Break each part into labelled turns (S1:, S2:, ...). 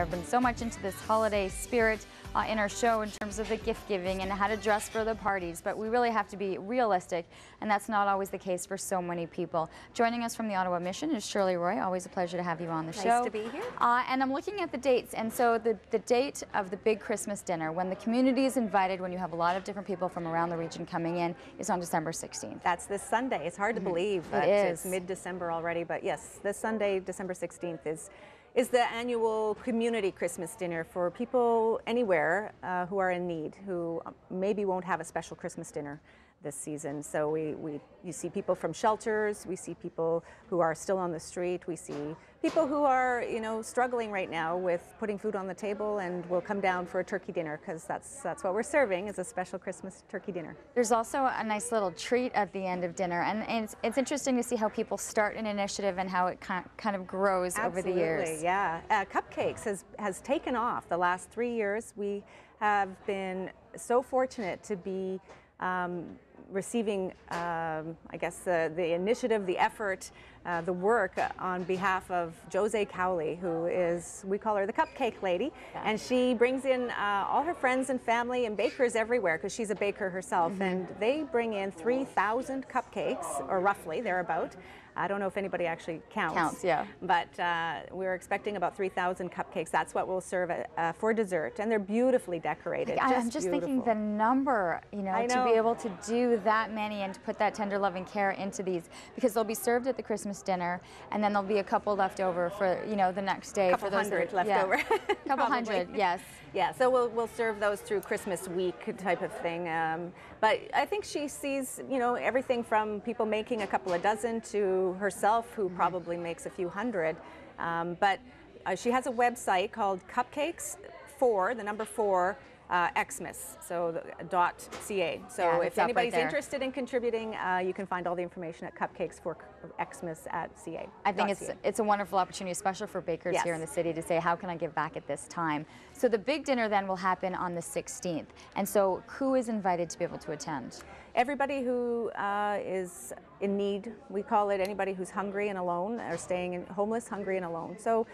S1: I've been so much into this holiday spirit in our show in terms of the gift giving and how to dress for the parties, but we really have to be realistic, and that's not always the case for so many people. Joining us from the Ottawa Mission is Shirley Roy. Always a pleasure to have you on the show.
S2: Nice to be here.
S1: And I'm looking at the dates, and so the date of the big Christmas dinner, when the community is invited, when you have a lot of different people from around the region coming in, is on December 16th.
S2: That's this Sunday. It's hard to believe that it's mid-December already, but yes, this Sunday, December 16th, is the annual community Christmas dinner for people anywhere who are in need, who maybe won't have a special Christmas dinner this season. So you see people from shelters, we see people who are still on the street, we see people who are, struggling right now with putting food on the table, and will come down for a turkey dinner, because that's what we're serving, is a special Christmas turkey dinner.
S1: There's also a nice little treat at the end of dinner, and it's interesting to see how people start an initiative and how it kind of grows over the years.
S2: Absolutely, yeah. Cupcakes has taken off the last 3 years. We have been so fortunate to be receiving, I guess, the initiative, the effort, the work on behalf of Jose Cowley, who is, we call her the Cupcake Lady, and she brings in all her friends and family and bakers everywhere, because she's a baker herself, and they bring in 3,000 cupcakes, or roughly thereabout. I don't know if anybody actually counts, but we're expecting about 3,000 cupcakes. That's what we'll serve for dessert, and they're beautifully decorated.
S1: I'm just thinking the number, to be able to do that many and to put that tender love and care into these, because they'll be served at the Christmas dinner, and then there'll be a couple left over for the next day.
S2: Couple hundred left over.
S1: Couple hundred, yes.
S2: Yeah, so we'll serve those through Christmas week type of thing. But I think she sees, everything from people making a couple of dozen to herself, who probably makes a few hundred. But she has a website called Cupcakes4, the number 4, Xmas, so .ca. So if anybody's interested in contributing, you can find all the information at Cupcakes4Xmas at .ca.
S1: I think it's a wonderful opportunity, especially for bakers here in the city, to say, how can I give back at this time? So the big dinner then will happen on the 16th, and so who is invited to be able to attend?
S2: Everybody who is in need. We call it anybody who's hungry and alone, or staying in homeless, hungry and alone. So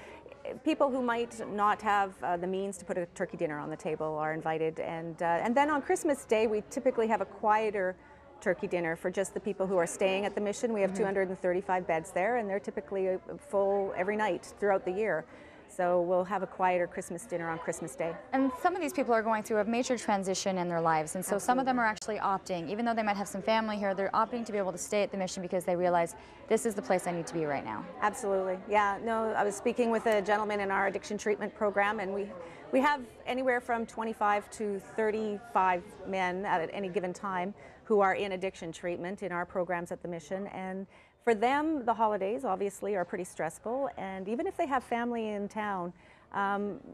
S2: people who might not have the means to put a turkey dinner on the table are invited, and then on Christmas Day we typically have a quieter turkey dinner for just the people who are staying at the mission. We have 235 beds there, and they're typically full every night throughout the year. So we'll have a quieter Christmas dinner on Christmas Day.
S1: And some of these people are going through a major transition in their lives, and so some of them are actually opting, even though they might have some family here, they're opting to be able to stay at the mission because they realize this is the place I need to be right now.
S2: Absolutely. Yeah, no, I was speaking with a gentleman in our addiction treatment program, and we have anywhere from 25 to 35 men at any given time who are in addiction treatment in our programs at the mission. And for them, the holidays obviously are pretty stressful, and even if they have family in town,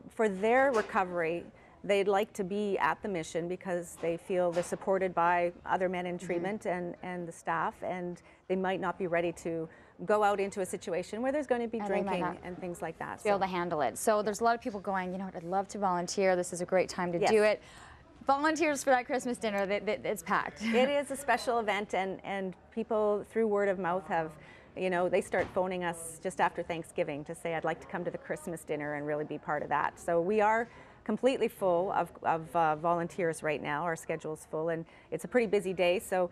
S2: for their recovery, they'd like to be at the mission because they feel they're supported by other men in treatment and the staff, and they might not be ready to go out into a situation where there's going to be drinking and things like that.
S1: To be able to handle it. So there's a lot of people going, I'd love to volunteer. This is a great time to do it. Volunteers for that Christmas dinner, it's packed.
S2: It is a special event, and people, through word of mouth, have, they start phoning us just after Thanksgiving to say, I'd like to come to the Christmas dinner and really be part of that. So we are completely full of volunteers right now. Our schedule's full, and it's a pretty busy day. So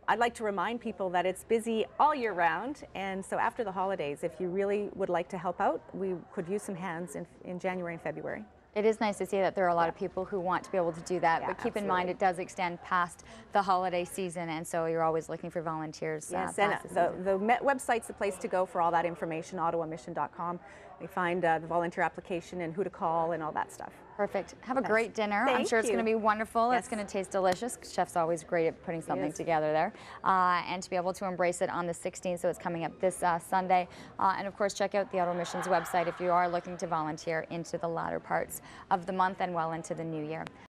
S2: I'd like to remind people that it's busy all year round, and so after the holidays, if you really would like to help out, we could use some hands in January and February.
S1: It is nice to see that there are a lot of people who want to be able to do that, but keep in mind it does extend past the holiday season, and so you're always looking for volunteers.
S2: Yes, and the website's the place to go for all that information, ottawamission.com. You find the volunteer application and who to call and all that stuff.
S1: Perfect. Have a great dinner. I'm sure it's going to be wonderful. It's going to taste delicious. Chef's always great at putting something together there. And to be able to embrace it on the 16th, so it's coming up this Sunday. And of course, check out the Ottawa Mission's website if you are looking to volunteer into the latter parts of the month and well into the new year.